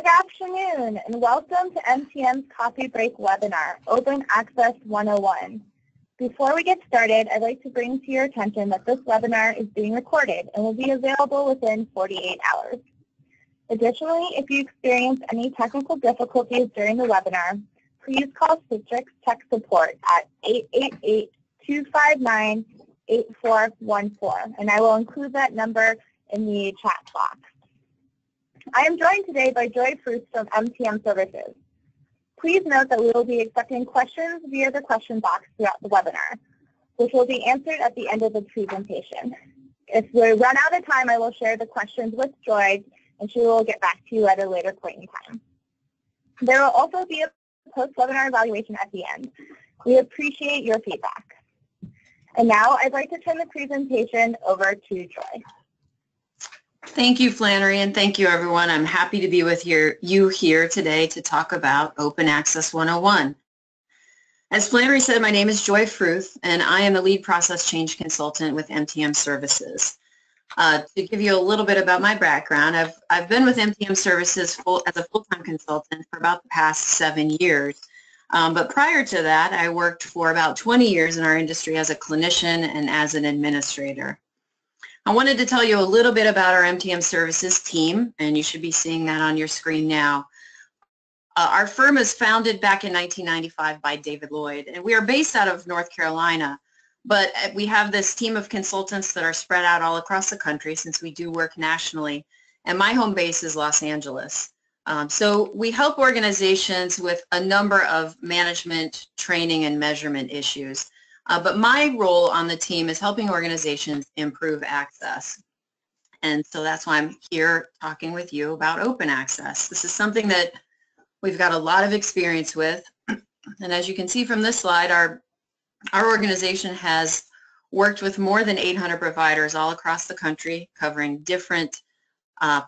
afternoon, and welcome to MTM's Coffee Break webinar, Open Access 101. Before we get started, I'd like to bring to your attention that this webinar is being recorded and will be available within 48 hours. Additionally, if you experience any technical difficulties during the webinar, please call Citrix Tech Support at 888-259-8414, and I will include that number in the chat box. I am joined today by Joy Fruth from MTM Services. Please note that we will be accepting questions via the question box throughout the webinar, which will be answered at the end of the presentation. If we run out of time, I will share the questions with Joy, and she will get back to you at a later point in time. There will also be a post-webinar evaluation at the end. We appreciate your feedback. And now I'd like to turn the presentation over to Joy. Thank you, Flannery, and thank you, everyone. I'm happy to be with you here today to talk about Open Access 101. As Flannery said, my name is Joy Fruth, and I am the lead process change consultant with MTM Services. To give you a little bit about my background, I've been with MTM Services as a full-time consultant for about the past 7 years. But prior to that, I worked for about 20 years in our industry as a clinician and as an administrator. I wanted to tell you a little bit about our MTM Services team, and you should be seeing that on your screen now. Our firm was founded back in 1995 by David Lloyd, and we are based out of North Carolina, but we have this team of consultants that are spread out all across the country since we do work nationally, and my home base is Los Angeles. So we help organizations with a number of management, training, and measurement issues. But my role on the team is helping organizations improve access. And so that's why I'm here talking with you about open access. This is something that we've got a lot of experience with. And as you can see from this slide, our organization has worked with more than 800 providers all across the country, covering different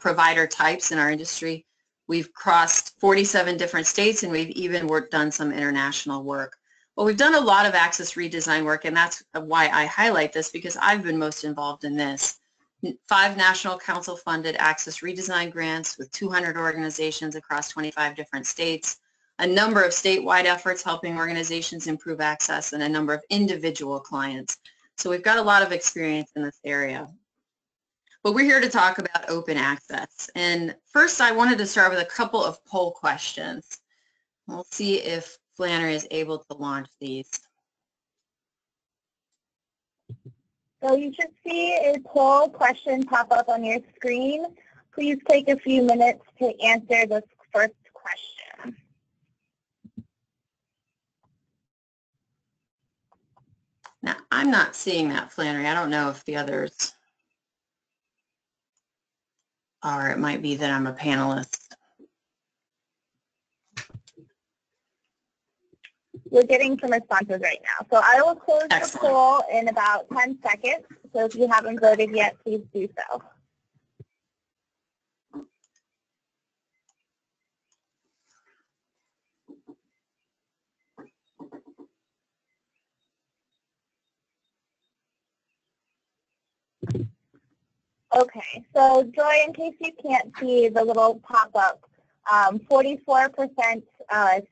provider types in our industry. We've crossed 47 different states, and we've even done some international work. Well, we've done a lot of access redesign work, and that's why I highlight this, because I've been most involved in this. 5 National Council-funded access redesign grants with 200 organizations across 25 different states, a number of statewide efforts helping organizations improve access, and a number of individual clients. So we've got a lot of experience in this area. But we're here to talk about open access. And first, I wanted to start with a couple of poll questions. We'll see if Flannery is able to launch these. So you should see a poll question pop up on your screen. Please take a few minutes to answer this first question. Now, I'm not seeing that, Flannery. I don't know if the others are. It might be that I'm a panelist. We're getting some responses right now. So I will close the poll in about 10 seconds. So if you haven't voted yet, please do so. Okay, so Joy, in case you can't see the little pop-up, 44%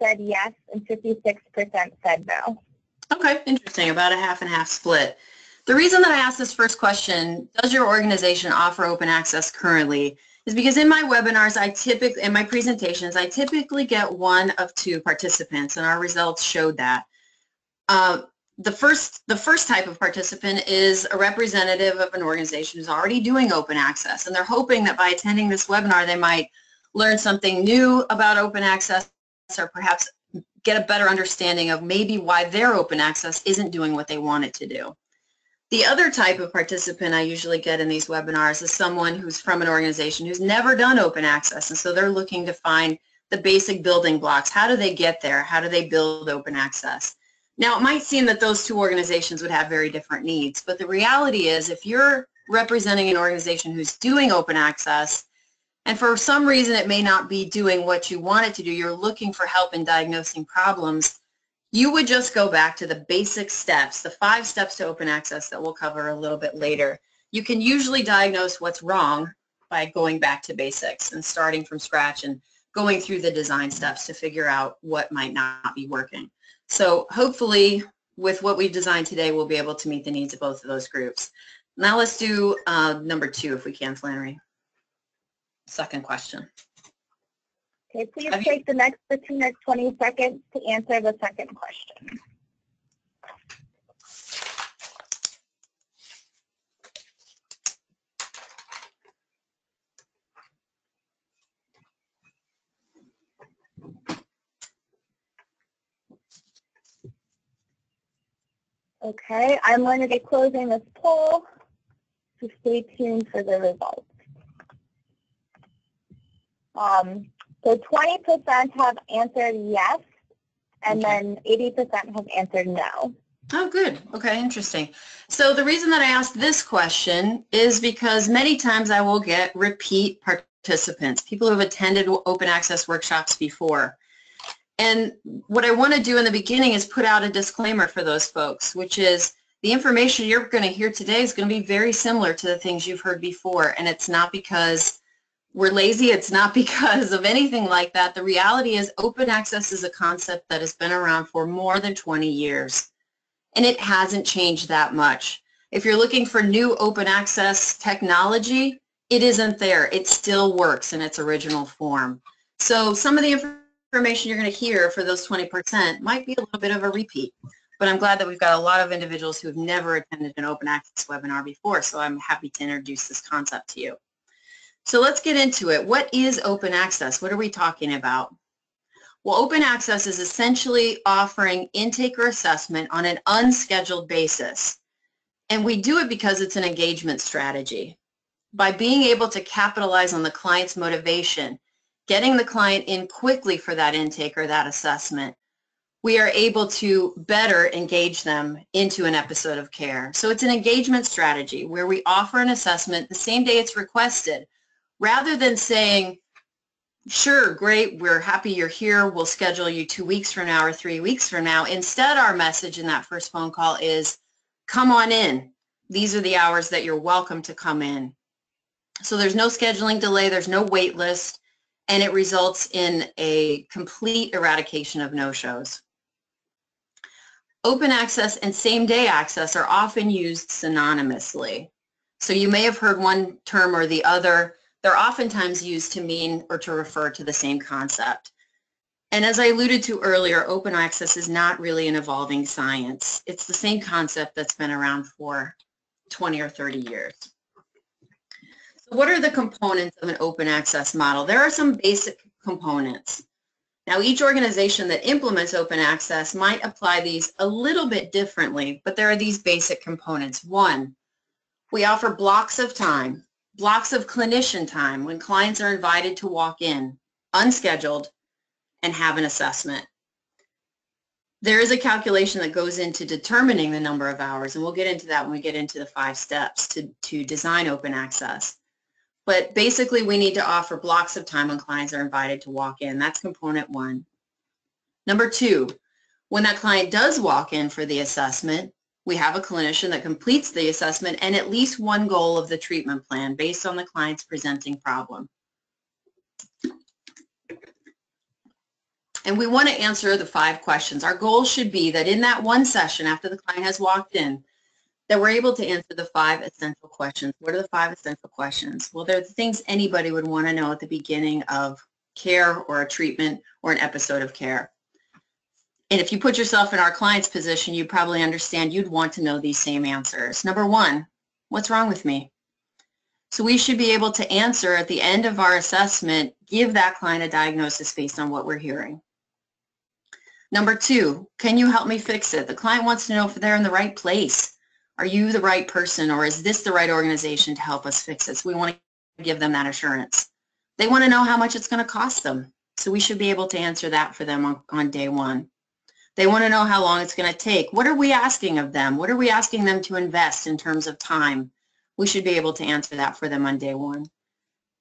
said yes and 56% said no. Okay, interesting, about a half and half split. The reason that I asked this first question, does your organization offer open access currently, is because in my webinars, in my presentations, I typically get 1 of 2 participants, and our results showed that. The first type of participant is a representative of an organization who's already doing open access, and they're hoping that by attending this webinar, they might learn something new about open access, or perhaps get a better understanding of maybe why their open access isn't doing what they want it to do. The other type of participant I usually get in these webinars is someone who's from an organization who's never done open access, and so they're looking to find the basic building blocks. How do they get there? How do they build open access? Now, it might seem that those 2 organizations would have very different needs, but the reality is if you're representing an organization who's doing open access, and for some reason it may not be doing what you want it to do, you're looking for help in diagnosing problems, you would just go back to the basic steps, the 5 steps to open access that we'll cover a little bit later. You can usually diagnose what's wrong by going back to basics and starting from scratch and going through the design steps to figure out what might not be working. So hopefully with what we've designed today, we'll be able to meet the needs of both of those groups. Now let's do number 2 if we can, Flannery. Second question. Okay, please take the next 15 or 20 seconds to answer the second question. Okay, I'm going to be closing this poll, so stay tuned for the results. So 20% have answered yes, and then 80% have answered no. Oh, good. Okay, interesting. So the reason that I asked this question is because many times I will get repeat participants, people who have attended open access workshops before. And what I want to do in the beginning is put out a disclaimer for those folks, which is the information you're going to hear today is going to be very similar to the things you've heard before. And it's not because we're lazy. It's not because of anything like that. The reality is open access is a concept that has been around for more than 20 years. And it hasn't changed that much. If you're looking for new open access technology, it isn't there. It still works in its original form. So some of the information you're going to hear for those 20% might be a little bit of a repeat. But I'm glad that we've got a lot of individuals who have never attended an open access webinar before, so I'm happy to introduce this concept to you. So let's get into it. What is open access? What are we talking about? Well, open access is essentially offering intake or assessment on an unscheduled basis. And we do it because it's an engagement strategy. By being able to capitalize on the client's motivation, getting the client in quickly for that intake or that assessment, we are able to better engage them into an episode of care. So it's an engagement strategy where we offer an assessment the same day it's requested, rather than saying, sure, great, we're happy you're here, we'll schedule you 2 weeks from now or 3 weeks from now. Instead, our message in that first phone call is, come on in. These are the hours that you're welcome to come in. So there's no scheduling delay, there's no wait list, and it results in a complete eradication of no-shows. Open access and same-day access are often used synonymously. So you may have heard one term or the other. They're oftentimes used to mean or to refer to the same concept. And as I alluded to earlier, open access is not really an evolving science. It's the same concept that's been around for 20 or 30 years. So what are the components of an open access model? There are some basic components. Now, each organization that implements open access might apply these a little bit differently, but there are these basic components. One, we offer blocks of time. Blocks of clinician time when clients are invited to walk in, unscheduled, and have an assessment. There is a calculation that goes into determining the number of hours, and we'll get into that when we get into the 5 steps to design open access. But basically, we need to offer blocks of time when clients are invited to walk in. That's component 1. Number 2, when that client does walk in for the assessment, we have a clinician that completes the assessment and at least one goal of the treatment plan based on the client's presenting problem. And we want to answer the 5 questions. Our goal should be that in that one session after the client has walked in, that we're able to answer the 5 essential questions. What are the 5 essential questions? Well, they're the things anybody would want to know at the beginning of care or a treatment or an episode of care. And if you put yourself in our client's position, you probably understand you'd want to know these same answers. Number 1, what's wrong with me? So we should be able to answer at the end of our assessment, give that client a diagnosis based on what we're hearing. Number 2, can you help me fix it? The client wants to know if they're in the right place. Are you the right person, or is this the right organization to help us fix it? So we want to give them that assurance. They want to know how much it's going to cost them. So we should be able to answer that for them on day 1. They want to know how long it's going to take. What are we asking of them? What are we asking them to invest in terms of time? We should be able to answer that for them on day 1.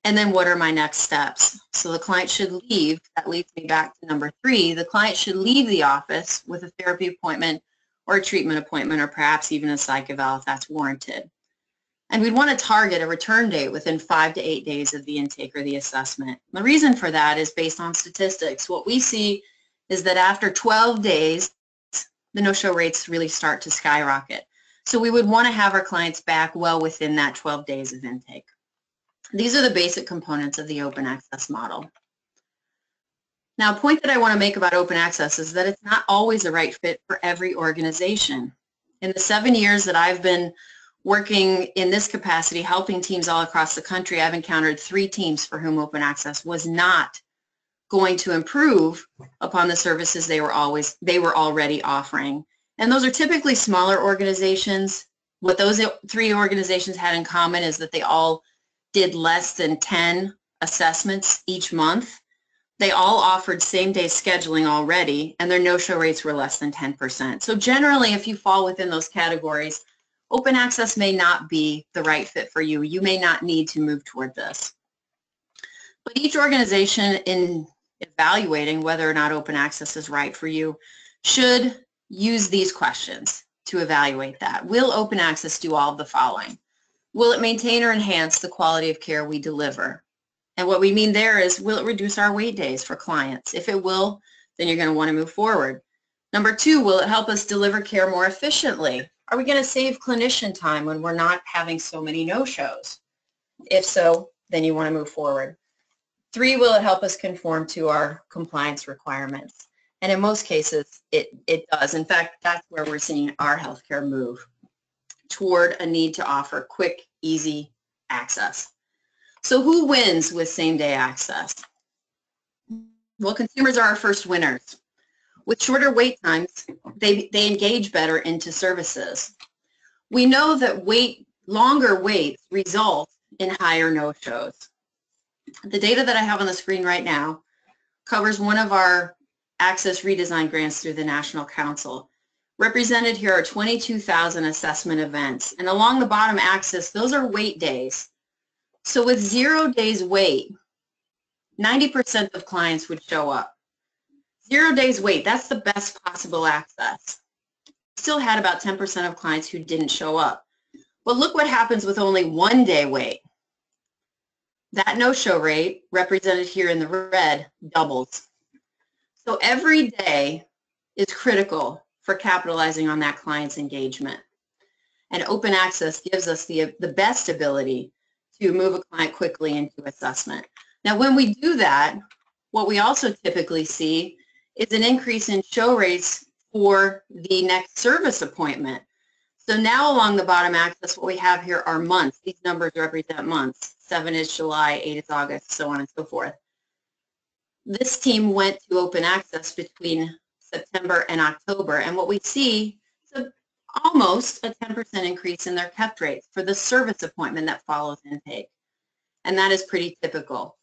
And then what are my next steps? So the client should leave. That leads me back to number 3. The client should leave the office with a therapy appointment or a treatment appointment or perhaps even a psych eval if that's warranted. And we'd want to target a return date within 5 to 8 days of the intake or the assessment. The reason for that is based on statistics. What we see is that after 12 days, the no-show rates really start to skyrocket. So we would want to have our clients back well within that 12 days of intake. These are the basic components of the open access model. Now, a point that I want to make about open access is that it's not always the right fit for every organization. In the 7 years that I've been working in this capacity, helping teams all across the country, I've encountered 3 teams for whom open access was not going to improve upon the services they were already offering. And those are typically smaller organizations. What those 3 organizations had in common is that they all did less than 10 assessments each month. They all offered same-day scheduling already, and their no-show rates were less than 10%. So generally, if you fall within those categories, open access may not be the right fit for you. You may not need to move toward this. But each organization, in evaluating whether or not open access is right for you, should use these questions to evaluate that. Will open access do all of the following? Will it maintain or enhance the quality of care we deliver? And what we mean there is, will it reduce our wait days for clients? If it will, then you're going to want to move forward. Number 2, will it help us deliver care more efficiently? Are we going to save clinician time when we're not having so many no-shows? If so, then you want to move forward. 3, will it help us conform to our compliance requirements? And in most cases, it does. In fact, that's where we're seeing our healthcare move toward a need to offer quick, easy access. So who wins with same-day access? Well, consumers are our first winners. With shorter wait times, they engage better into services. We know that longer waits result in higher no-shows. The data that I have on the screen right now covers one of our access redesign grants through the National Council. Represented here are 22,000 assessment events, and along the bottom axis, those are wait days. So with 0 days wait, 90% of clients would show up. 0 days wait, that's the best possible access. Still had about 10% of clients who didn't show up. But look what happens with only 1 day wait. That no-show rate, represented here in the red, doubles. So every day is critical for capitalizing on that client's engagement. And open access gives us the best ability to move a client quickly into assessment. Now, when we do that, what we also typically see is an increase in show rates for the next service appointment. So now along the bottom axis, what we have here are months. These numbers represent months. 7 is July, 8 is August, so on and so forth. This team went to open access between September and October, and what we see is almost a 10% increase in their kept rates for the service appointment that follows intake. And that is pretty typical.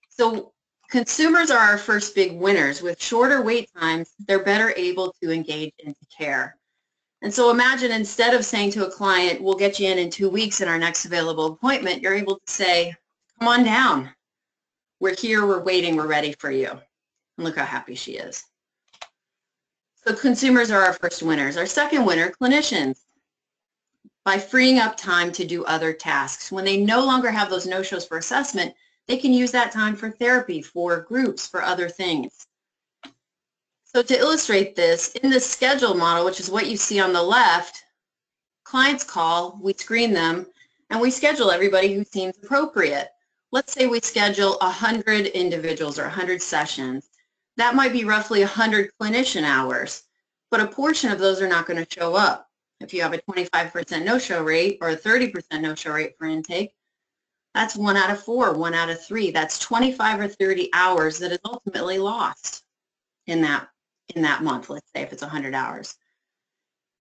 So consumers are our first big winners. With shorter wait times, they're better able to engage into care. And so imagine, instead of saying to a client, we'll get you in 2 weeks in our next available appointment, you're able to say, come on down. We're here, we're waiting, we're ready for you. And look how happy she is. So consumers are our first winners. Our second winner, clinicians. By freeing up time to do other tasks. When they no longer have those no-shows for assessment, they can use that time for therapy, for groups, for other things. So to illustrate this, in the schedule model, which is what you see on the left, clients call, we screen them, and we schedule everybody who seems appropriate. Let's say we schedule 100 individuals or 100 sessions. That might be roughly 100 clinician hours, but a portion of those are not going to show up. If you have a 25% no-show rate or a 30% no-show rate for intake, that's 1 out of 4, 1 out of 3. That's 25 or 30 hours that is ultimately lost in that month, let's say, if it's 100 hours.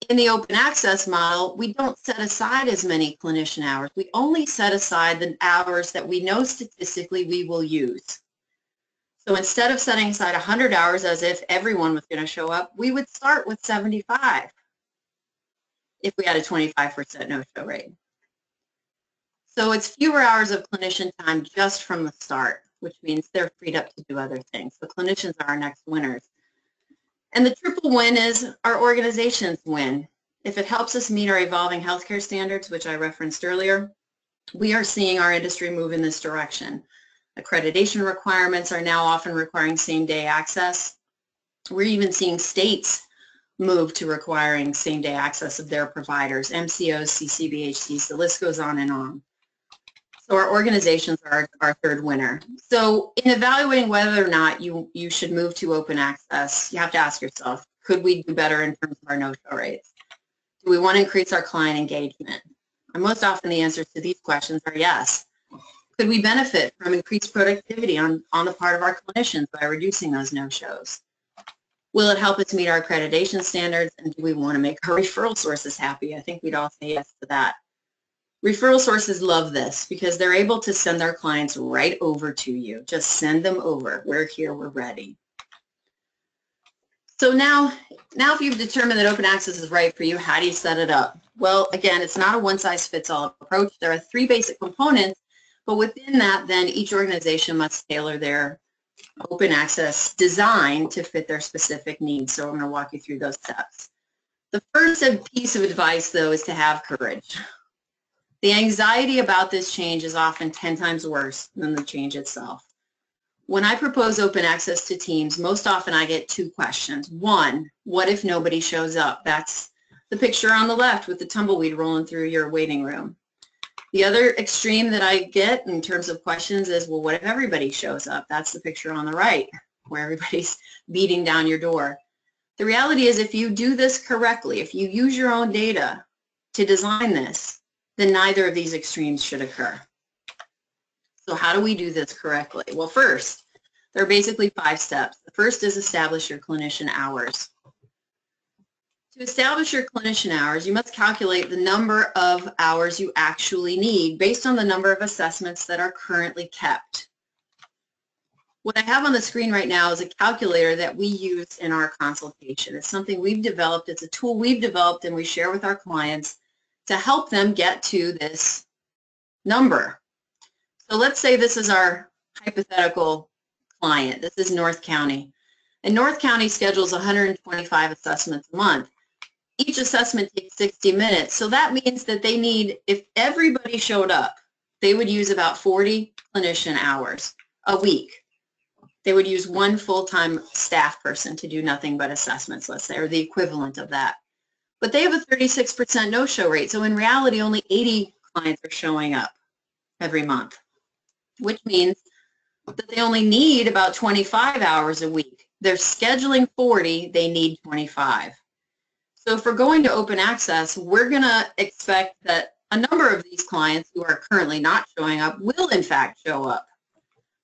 In the open access model, we don't set aside as many clinician hours. We only set aside the hours that we know statistically we will use. So instead of setting aside 100 hours as if everyone was going to show up, we would start with 75 if we had a 25% no-show rate. So it's fewer hours of clinician time just from the start, which means they're freed up to do other things. So clinicians are our next winners. And the triple win is our organizations win. If it helps us meet our evolving healthcare standards, which I referenced earlier, we are seeing our industry move in this direction. Accreditation requirements are now often requiring same-day access. We're even seeing states move to requiring same-day access of their providers, MCOs, CCBHCs, the list goes on and on. So our organizations are our third winner. So in evaluating whether or not you should move to open access, you have to ask yourself, could we do better in terms of our no-show rates? Do we want to increase our client engagement? And most often the answers to these questions are yes. Could we benefit from increased productivity on the part of our clinicians by reducing those no-shows? Will it help us meet our accreditation standards, and do we want to make our referral sources happy? I think we'd all say yes to that. Referral sources love this because they're able to send their clients right over to you. Just send them over. We're here, we're ready. So now if you've determined that open access is right for you, how do you set it up? Well, again, it's not a one-size-fits-all approach. There are 3 basic components, but within that, then each organization must tailor their open access design to fit their specific needs. So I'm going to walk you through those steps. The first piece of advice, though, is to have courage. The anxiety about this change is often 10 times worse than the change itself. When I propose open access to teams, most often I get 2 questions. 1, what if nobody shows up? That's the picture on the left with the tumbleweed rolling through your waiting room. The other extreme that I get in terms of questions is, well, what if everybody shows up? That's the picture on the right, where everybody's beating down your door. The reality is, if you do this correctly, if you use your own data to design this, then neither of these extremes should occur. So how do we do this correctly? Well, first, there are basically 5 steps. The first is establish your clinician hours. To establish your clinician hours, you must calculate the number of hours you actually need based on the number of assessments that are currently kept. What I have on the screen right now is a calculator that we use in our consultation. It's something we've developed. It's a tool we've developed and we share with our clients to help them get to this number. So let's say this is our hypothetical client. This is North County. And North County schedules 125 assessments a month. Each assessment takes 60 minutes. So that means that they need, if everybody showed up, they would use about 40 clinician hours a week. They would use 1 full-time staff person to do nothing but assessments, let's say, or the equivalent of that. But they have a 36% no-show rate. So in reality, only 80 clients are showing up every month, which means that they only need about 25 hours a week. They're scheduling 40, they need 25. So if we're going to open access, we're going to expect that a number of these clients who are currently not showing up will in fact show up.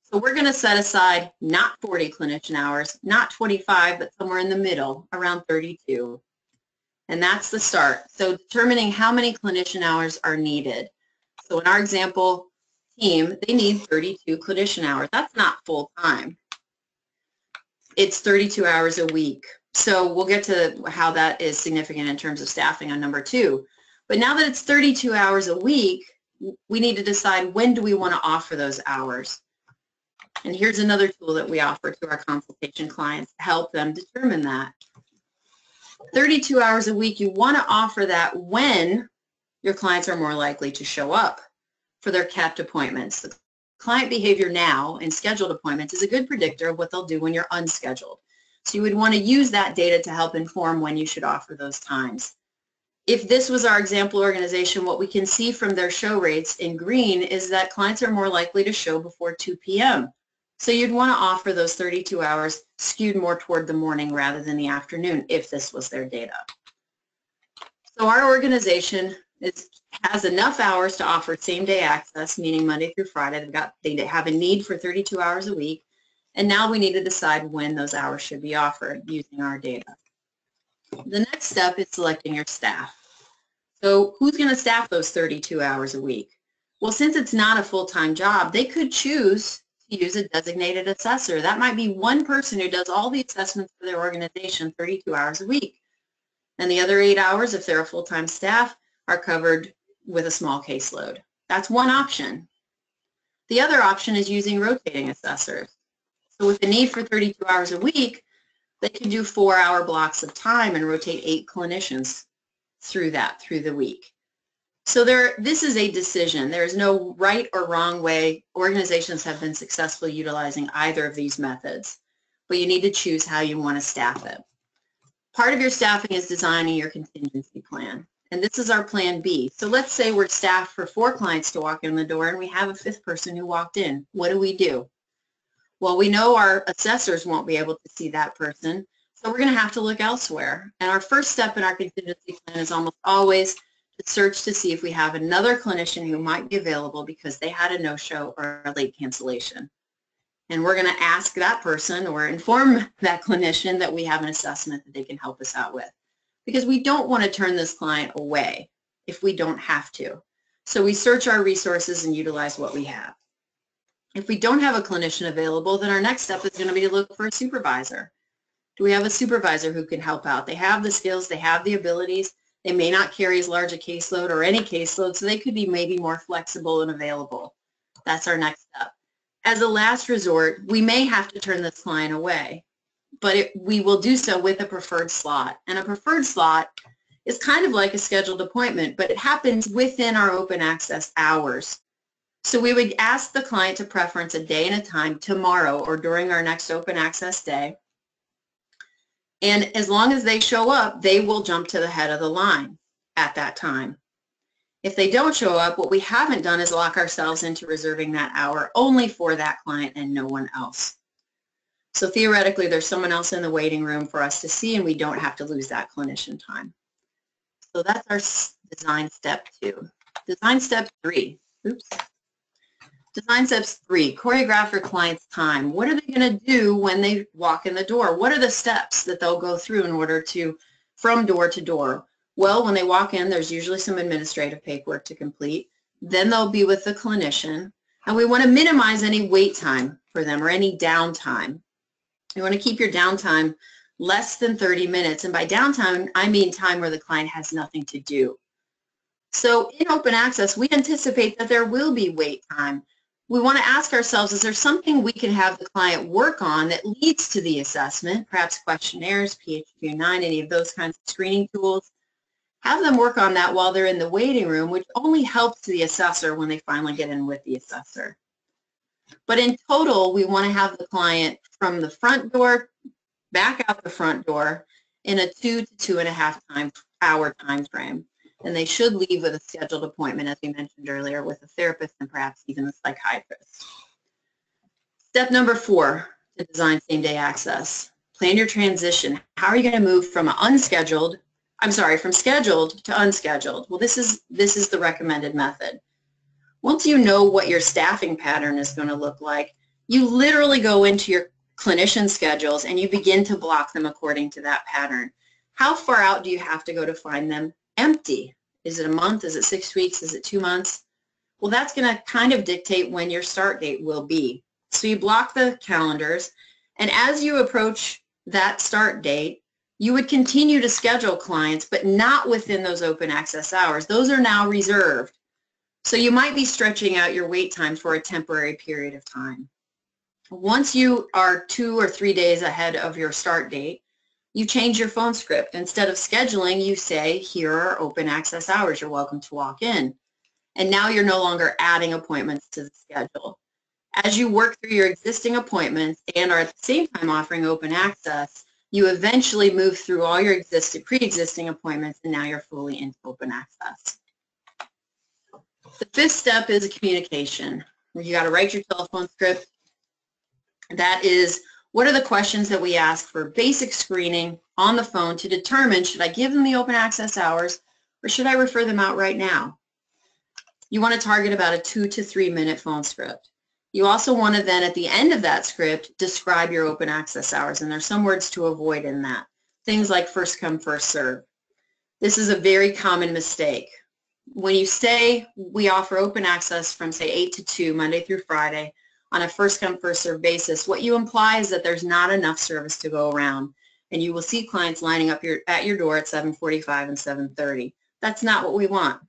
So we're going to set aside not 40 clinician hours, not 25, but somewhere in the middle, around 32. And that's the start. So determining how many clinician hours are needed. So in our example team, they need 32 clinician hours. That's not full time. It's 32 hours a week. So we'll get to how that is significant in terms of staffing on number 2. But now that it's 32 hours a week, we need to decide when do we want to offer those hours. And here's another tool that we offer to our consultation clients to help them determine that. 32 hours a week, you want to offer that when your clients are more likely to show up for their kept appointments. The client behavior now in scheduled appointments is a good predictor of what they'll do when you're unscheduled. So you would want to use that data to help inform when you should offer those times. If this was our example organization, what we can see from their show rates in green is that clients are more likely to show before 2 p.m. So you'd want to offer those 32 hours skewed more toward the morning rather than the afternoon if this was their data. So our organization has enough hours to offer same-day access, meaning Monday through Friday. They have a need for 32 hours a week. And now we need to decide when those hours should be offered using our data. The next step is selecting your staff. So who's going to staff those 32 hours a week? Well, since it's not a full-time job, they could choose to use a designated assessor. That might be one person who does all the assessments for their organization 32 hours a week. And the other 8 hours, if they're a full-time staff, are covered with a small caseload. That's one option. The other option is using rotating assessors. So with the need for 32 hours a week, they can do 4-hour blocks of time and rotate 8 clinicians through the week. So this is a decision. There is no right or wrong way. Organizations have been successful utilizing either of these methods, but you need to choose how you want to staff it. Part of your staffing is designing your contingency plan, and this is our plan B. So let's say we're staffed for 4 clients to walk in the door and we have a 5th person who walked in. What do? Well, we know our assessors won't be able to see that person, so we're going to have to look elsewhere. And our first step in our contingency plan is almost always to search to see if we have another clinician who might be available because they had a no-show or a late cancellation. And we're going to ask that person or inform that clinician that we have an assessment that they can help us out with, because we don't want to turn this client away if we don't have to. So we search our resources and utilize what we have. If we don't have a clinician available, then our next step is going to be to look for a supervisor. Do we have a supervisor who can help out? They have the skills, they have the abilities. They may not carry as large a caseload or any caseload, so they could be maybe more flexible and available. That's our next step. As a last resort, we may have to turn this client away, but we will do so with a preferred slot. And a preferred slot is kind of like a scheduled appointment, but it happens within our open access hours. So we would ask the client to preference a day and a time tomorrow or during our next open access day. And as long as they show up, they will jump to the head of the line at that time. If they don't show up, what we haven't done is lock ourselves into reserving that hour only for that client and no one else. So theoretically, there's someone else in the waiting room for us to see, and we don't have to lose that clinician time. So that's our design step 2. Design step 3. Design steps 3, choreograph your client's time. What are they going to do when they walk in the door? What are the steps that they'll go through in order to, from door to door? Well, when they walk in, there's usually some administrative paperwork to complete. Then they'll be with the clinician, and we want to minimize any wait time for them or any downtime. You want to keep your downtime less than 30 minutes, and by downtime, I mean time where the client has nothing to do. So in open access, we anticipate that there will be wait time. We want to ask ourselves, is there something we can have the client work on that leads to the assessment, perhaps questionnaires, PHQ-9, any of those kinds of screening tools? Have them work on that while they're in the waiting room, which only helps the assessor when they finally get in with the assessor. But in total, we want to have the client from the front door back out the front door in a 2 to 2.5 hour time frame. And they should leave with a scheduled appointment, as we mentioned earlier, with a therapist and perhaps even a psychiatrist. Step number 4 to design same-day access. Plan your transition. How are you going to move from scheduled to unscheduled? Well, this is the recommended method. Once you know what your staffing pattern is going to look like, you literally go into your clinician schedules and you begin to block them according to that pattern. How far out do you have to go to find them empty? Is it a month? Is it 6 weeks? Is it 2 months? Well, that's going to kind of dictate when your start date will be. So you block the calendars, and as you approach that start date, you would continue to schedule clients, but not within those open access hours. Those are now reserved. So you might be stretching out your wait time for a temporary period of time. Once you are 2 or 3 days ahead of your start date, you change your phone script. Instead of scheduling, you say, here are open access hours. You're welcome to walk in. And now you're no longer adding appointments to the schedule. As you work through your existing appointments and are at the same time offering open access, you eventually move through all your pre-existing appointments, and now you're fully into open access. The 5th step is a communication. You got to write your telephone script. That is, what are the questions that we ask for basic screening on the phone to determine, should I give them the open access hours or should I refer them out right now? You want to target about a 2 to 3 minute phone script. You also want to then, at the end of that script, describe your open access hours, and there's some words to avoid in that. Things like first come, first serve. This is a very common mistake. When you say we offer open access from, say, 8 to 2, Monday through Friday, on a first come, first serve basis, what you imply is that there's not enough service to go around, and you will see clients lining up at your door at 7:45 and 7:30. That's not what we want.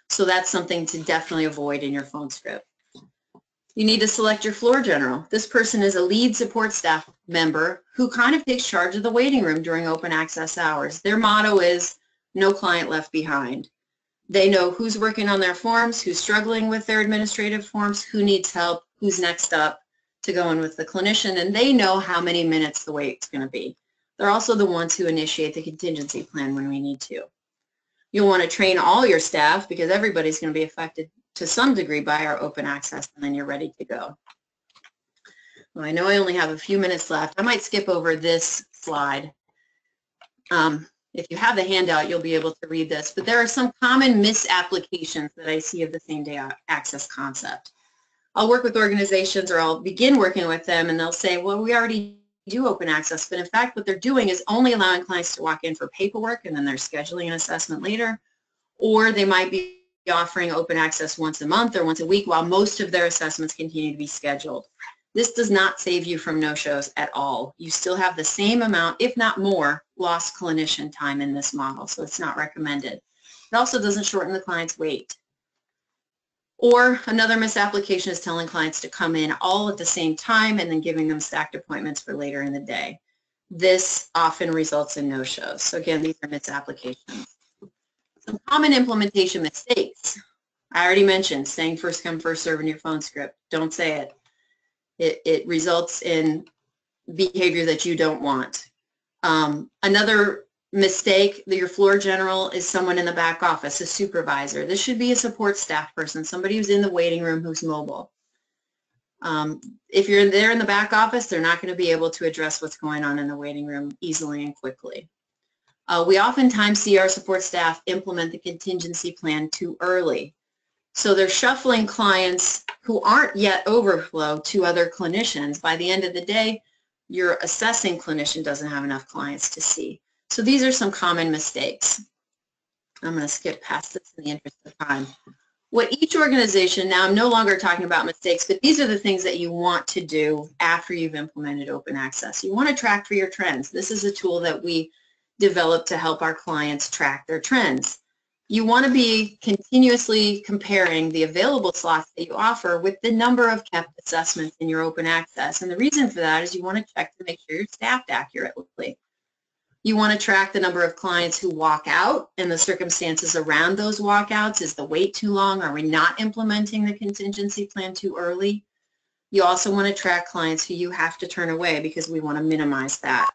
So that's something to definitely avoid in your phone script. You need to select your floor general. This person is a lead support staff member who kind of takes charge of the waiting room during open access hours. Their motto is, no client left behind. They know who's working on their forms, who's struggling with their administrative forms, who needs help, who's next up to go in with the clinician, and they know how many minutes the wait's going to be. They're also the ones who initiate the contingency plan when we need to. You'll want to train all your staff because everybody's going to be affected to some degree by our open access, and then you're ready to go. Well, I know I only have a few minutes left. I might skip over this slide. If you have the handout, you'll be able to read this, but there are some common misapplications that I see of the same-day access concept. I'll work with organizations, or I'll begin working with them, and they'll say, well, we already do open access, but in fact what they're doing is only allowing clients to walk in for paperwork, and then they're scheduling an assessment later, or they might be offering open access once a month or once a week while most of their assessments continue to be scheduled. This does not save you from no-shows at all. You still have the same amount, if not more, lost clinician time in this model, so it's not recommended. It also doesn't shorten the client's wait. Or another misapplication is telling clients to come in all at the same time and then giving them stacked appointments for later in the day. This often results in no-shows. So again, these are misapplications. Some common implementation mistakes. I already mentioned saying first come, first serve in your phone script. Don't say it. It results in behavior that you don't want. Another mistake, your floor general is someone in the back office, a supervisor. This should be a support staff person, somebody who's in the waiting room who's mobile. If you're there in the back office, they're not going to be able to address what's going on in the waiting room easily and quickly. We oftentimes see our support staff implement the contingency plan too early. So they're shuffling clients who aren't yet overflow to other clinicians. By the end of the day, your assessing clinician doesn't have enough clients to see. So these are some common mistakes. I'm going to skip past this in the interest of time. What each organization, now I'm no longer talking about mistakes, but these are the things that you want to do after you've implemented open access. You want to track for your trends. This is a tool that we developed to help our clients track their trends. You want to be continuously comparing the available slots that you offer with the number of kept assessments in your open access. And the reason for that is you want to check to make sure you're staffed accurately. You want to track the number of clients who walk out and the circumstances around those walkouts. Is the wait too long? Are we not implementing the contingency plan too early? You also want to track clients who you have to turn away because we want to minimize that.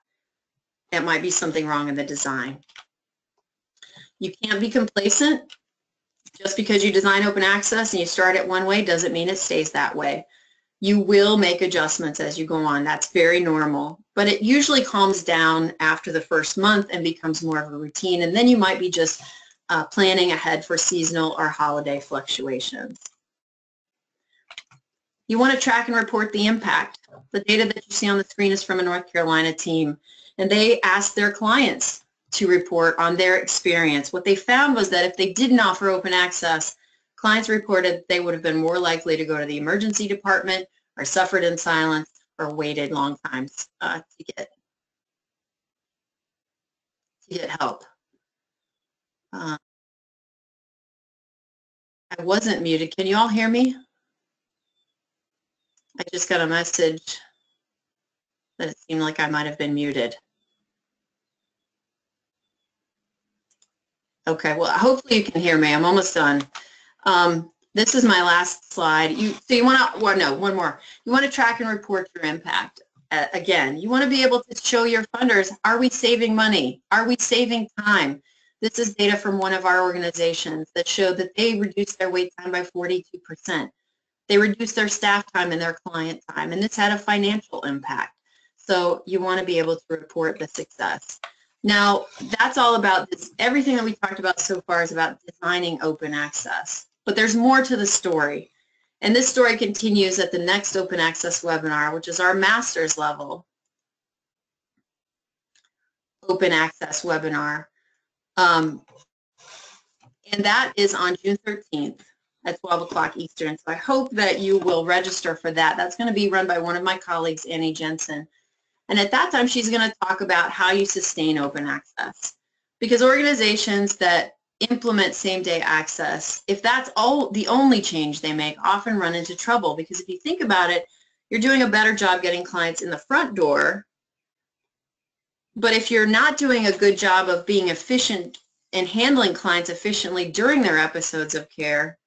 That might be something wrong in the design. You can't be complacent. Just because you design open access and you start it one way doesn't mean it stays that way. You will make adjustments as you go on. That's very normal. But it usually calms down after the first month and becomes more of a routine. And then you might be just planning ahead for seasonal or holiday fluctuations. You want to track and report the impact. The data that you see on the screen is from a North Carolina team. And they asked their clients to report on their experience. What they found was that if they didn't offer open access, clients reported they would have been more likely to go to the emergency department or suffered in silence or waited long times to get help. I wasn't muted. Can you all hear me? I just got a message that it seemed like I might have been muted. Okay, well, hopefully you can hear me. I'm almost done. This is my last slide. So you want to, well, no, one more. You want to track and report your impact. Again, you want to be able to show your funders, are we saving money? Are we saving time? This is data from one of our organizations that showed that they reduced their wait time by 42%. They reduced their staff time and their client time, and this had a financial impact. So you want to be able to report the success. Now, that's all about this. Everything that we talked about so far is about designing open access. But there's more to the story. And this story continues at the next open access webinar, which is our master's level open access webinar. And that is on June 13th at 12 o'clock Eastern. So I hope that you will register for that. That's going to be run by one of my colleagues, Annie Jensen. And at that time, she's going to talk about how you sustain open access. Because organizations that implement same-day access, if that's the only change they make, often run into trouble. Because if you think about it, you're doing a better job getting clients in the front door. But if you're not doing a good job of being efficient and handling clients efficiently during their episodes of care,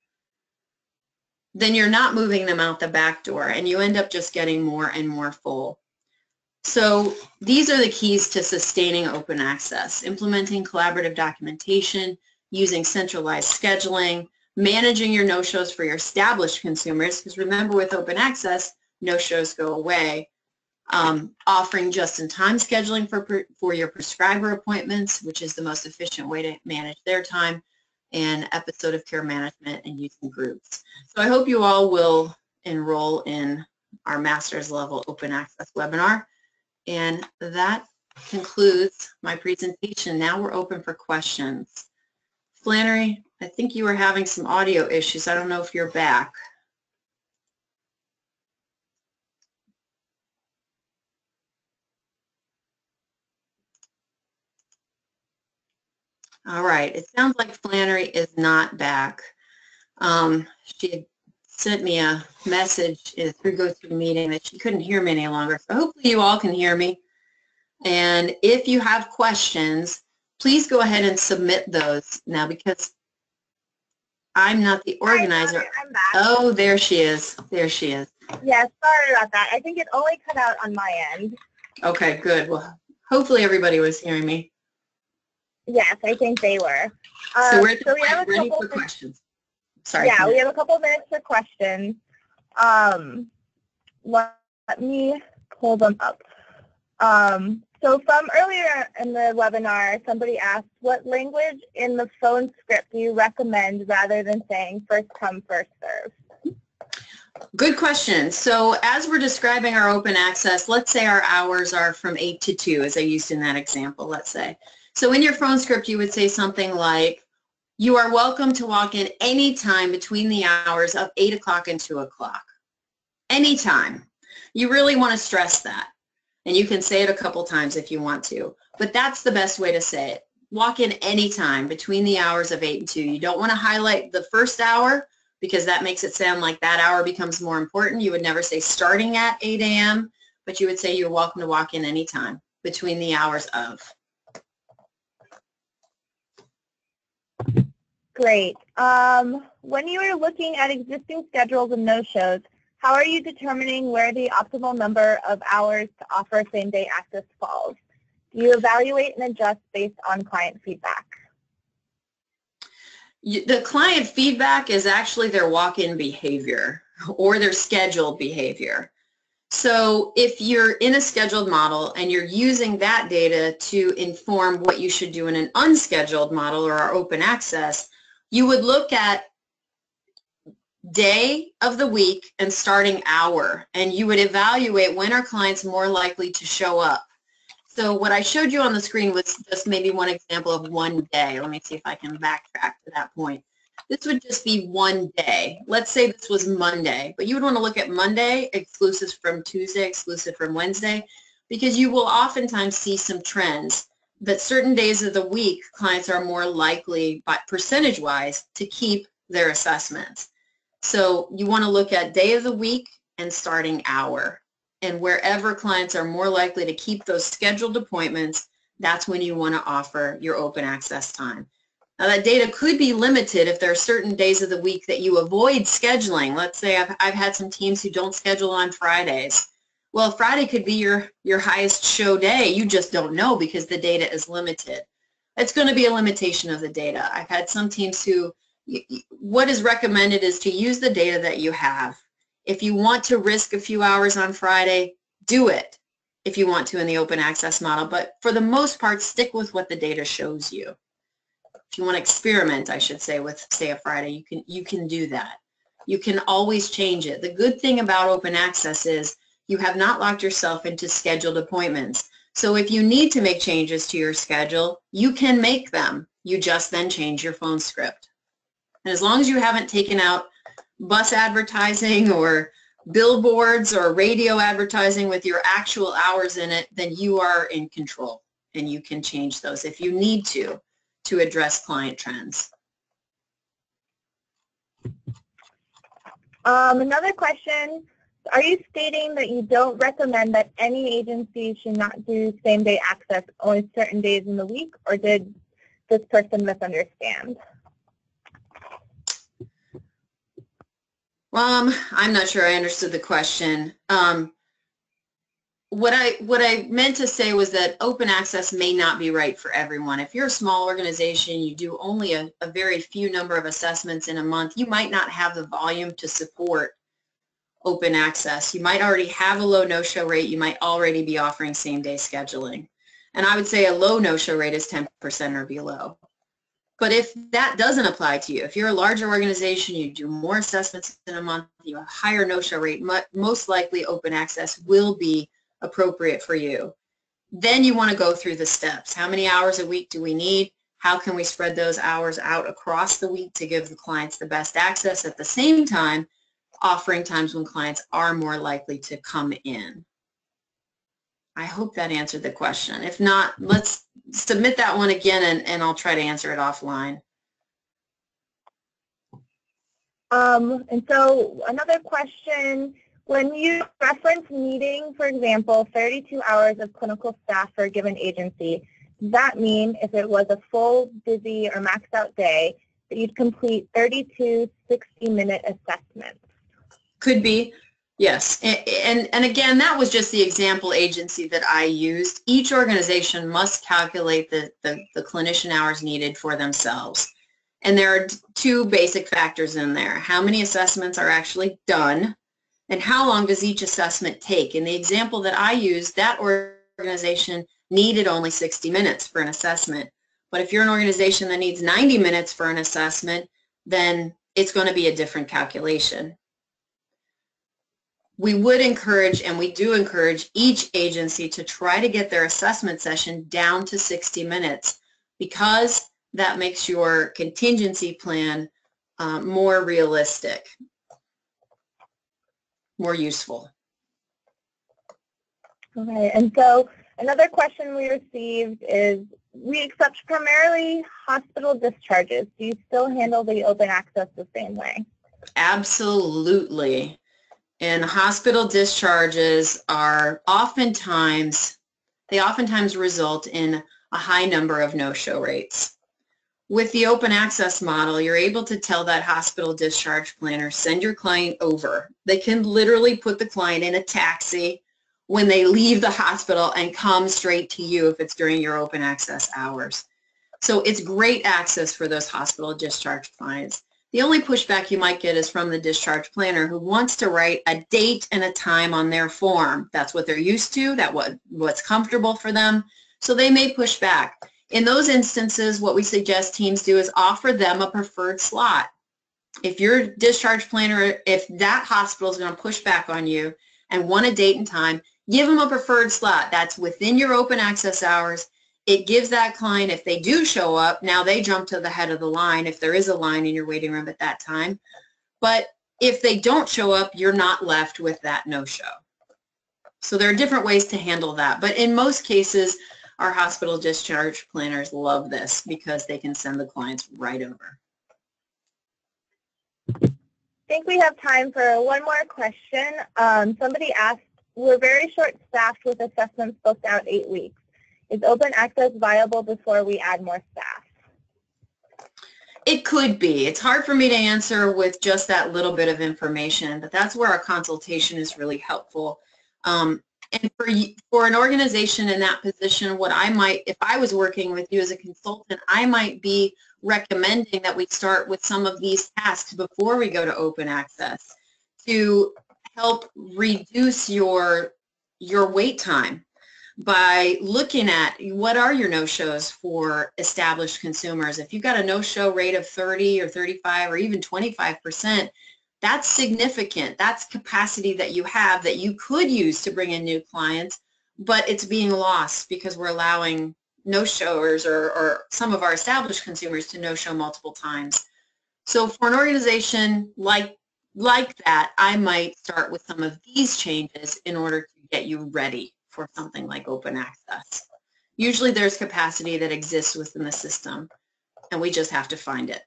then you're not moving them out the back door, and you end up just getting more and more full. So these are the keys to sustaining open access: implementing collaborative documentation, using centralized scheduling, managing your no-shows for your established consumers, because remember, with open access, no-shows go away, offering just-in-time scheduling for your prescriber appointments, which is the most efficient way to manage their time, and episode of care management and using groups. So I hope you all will enroll in our master's level open access webinar. And that concludes my presentation. Now we're open for questions. Flannery, I think you were having some audio issues. I don't know if you're back. All right, it sounds like Flannery is not back. She had sent me a message through GoToMeeting that she couldn't hear me any longer. So hopefully you all can hear me. And if you have questions, please go ahead and submit those now, because I'm not the organizer. Hi, I'm back. Oh, there she is. There she is. Yes, sorry about that. I think it only cut out on my end. Okay, good. Well, hopefully everybody was hearing me. Yes, I think they were. So we're at the so we point have a ready couple for questions. Sorry. Yeah, we have a couple minutes for questions. Let me pull them up. So from earlier in the webinar, somebody asked, what language in the phone script do you recommend rather than saying first come, first serve? Good question. So as we're describing our open access, let's say our hours are from 8 to 2, as I used in that example, let's say. So in your phone script, you would say something like, you are welcome to walk in anytime between the hours of 8 o'clock and 2 o'clock. Anytime. You really want to stress that. And you can say it a couple times if you want to. But that's the best way to say it. Walk in anytime between the hours of 8 and 2. You don't want to highlight the first hour, because that makes it sound like that hour becomes more important. You would never say starting at 8 a.m., but you would say you're welcome to walk in anytime between the hours of. Great. When you are looking at existing schedules and no-shows, how are you determining where the optimal number of hours to offer same-day access falls? Do you evaluate and adjust based on client feedback? The client feedback is actually their walk-in behavior or their scheduled behavior. So if you're in a scheduled model and you're using that data to inform what you should do in an unscheduled model or our open access, you would look at day of the week and starting hour, and you would evaluate when are clients more likely to show up. So what I showed you on the screen was just maybe one example of one day. Let me see if I can backtrack to that point. This would just be one day. Let's say this was Monday, but you would want to look at Monday, exclusive from Tuesday, exclusive from Wednesday, because you will oftentimes see some trends that certain days of the week clients are more likely, by percentage-wise, to keep their assessments. So you want to look at day of the week and starting hour. And wherever clients are more likely to keep those scheduled appointments, that's when you want to offer your open access time. Now that data could be limited if there are certain days of the week that you avoid scheduling. Let's say I've had some teams who don't schedule on Fridays. Well, Friday could be your highest show day. You just don't know because the data is limited. It's going to be a limitation of the data. I've had some teams who, what is recommended is to use the data that you have. If you want to risk a few hours on Friday, do it if you want to in the open access model. But for the most part, stick with what the data shows you. If you want to experiment, I should say, with, say, a Friday, you can do that. You can always change it. The good thing about open access is you have not locked yourself into scheduled appointments. So if you need to make changes to your schedule, you can make them. You just then change your phone script. And as long as you haven't taken out bus advertising or billboards or radio advertising with your actual hours in it, then you are in control and you can change those if you need to address client trends. Another question, are you stating that you don't recommend that any agency should not do same-day access only certain days in the week, or did this person misunderstand? Well, I'm not sure I understood the question. What I meant to say was that open access may not be right for everyone. If you're a small organization, you do only a very few number of assessments in a month, you might not have the volume to support open access. You might already have a low no-show rate. You might already be offering same-day scheduling. And I would say a low no-show rate is 10% or below. But if that doesn't apply to you, if you're a larger organization, you do more assessments in a month, you have a higher no-show rate, most likely open access will be appropriate for you. Then you want to go through the steps. How many hours a week do we need? How can we spread those hours out across the week to give the clients the best access, at the same time offering times when clients are more likely to come in? I hope that answered the question. If not, let's submit that one again and I'll try to answer it offline. And so another question, when you reference needing, for example, 32 hours of clinical staff for a given agency, does that mean if it was a full, busy, or maxed out day, that you'd complete 32 60-minute assessments? Could be, yes. And again, that was just the example agency that I used. Each organization must calculate the clinician hours needed for themselves. And there are two basic factors in there. How many assessments are actually done, and how long does each assessment take? In the example that I used, that organization needed only 60 minutes for an assessment. But if you're an organization that needs 90 minutes for an assessment, then it's going to be a different calculation. We would encourage, and we do encourage, each agency to try to get their assessment session down to 60 minutes because that makes your contingency plan more realistic, more useful. Okay, and so another question we received is, we accept primarily hospital discharges. Do you still handle the open access the same way? Absolutely. And hospital discharges are oftentimes result in a high number of no-show rates. With the open access model, you're able to tell that hospital discharge planner, send your client over. They can literally put the client in a taxi when they leave the hospital and come straight to you if it's during your open access hours. So it's great access for those hospital discharge clients. The only pushback you might get is from the discharge planner who wants to write a date and a time on their form. That's what they're used to, what's comfortable for them. So they may push back. In those instances, what we suggest teams do is offer them a preferred slot. If your discharge planner, if that hospital is going to push back on you and want a date and time, give them a preferred slot. That's within your open access hours. It gives that client, if they do show up, now they jump to the head of the line if there is a line in your waiting room at that time. But if they don't show up, you're not left with that no-show. So there are different ways to handle that. But in most cases, our hospital discharge planners love this because they can send the clients right over. I think we have time for one more question. Somebody asked, we're very short-staffed with assessments booked out 8 weeks. Is open access viable before we add more staff? It could be. It's hard for me to answer with just that little bit of information, but that's where our consultation is really helpful. And for an organization in that position, what I might, if I was working with you as a consultant, I might be recommending that we start with some of these tasks before we go to open access to help reduce your wait time by looking at what are your no-shows for established consumers. If you've got a no-show rate of 30 or 35 or even 25%, that's significant. That's capacity that you have that you could use to bring in new clients, but it's being lost because we're allowing no-showers or some of our established consumers to no-show multiple times. So for an organization like that, I might start with some of these changes in order to get you ready for something like open access. Usually there's capacity that exists within the system, and we just have to find it.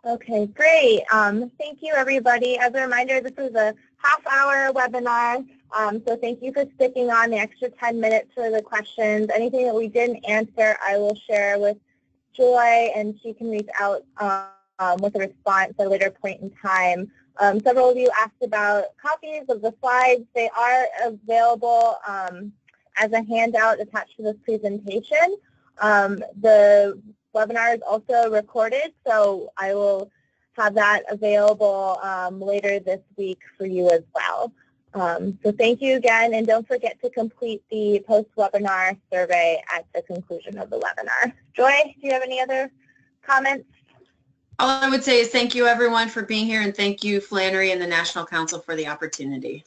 Okay, great. Thank you, everybody. As a reminder, this is a half-hour webinar. So thank you for sticking on the extra 10 minutes for the questions. Anything that we didn't answer, I will share with Joy, and she can reach out with a response at a later point in time. Several of you asked about copies of the slides. They are available as a handout attached to this presentation. The webinar is also recorded, so I will have that available later this week for you as well. So thank you again, and don't forget to complete the post-webinar survey at the conclusion of the webinar. Joy, do you have any other comments? All I would say is thank you, everyone, for being here, and thank you, Flannery and the National Council, for the opportunity.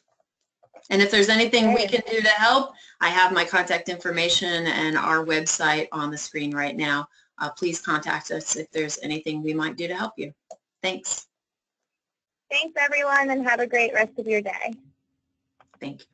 And if there's anything we can do to help, I have my contact information and our website on the screen right now. Please contact us if there's anything we might do to help you. Thanks. Thanks, everyone, and have a great rest of your day. Thank you.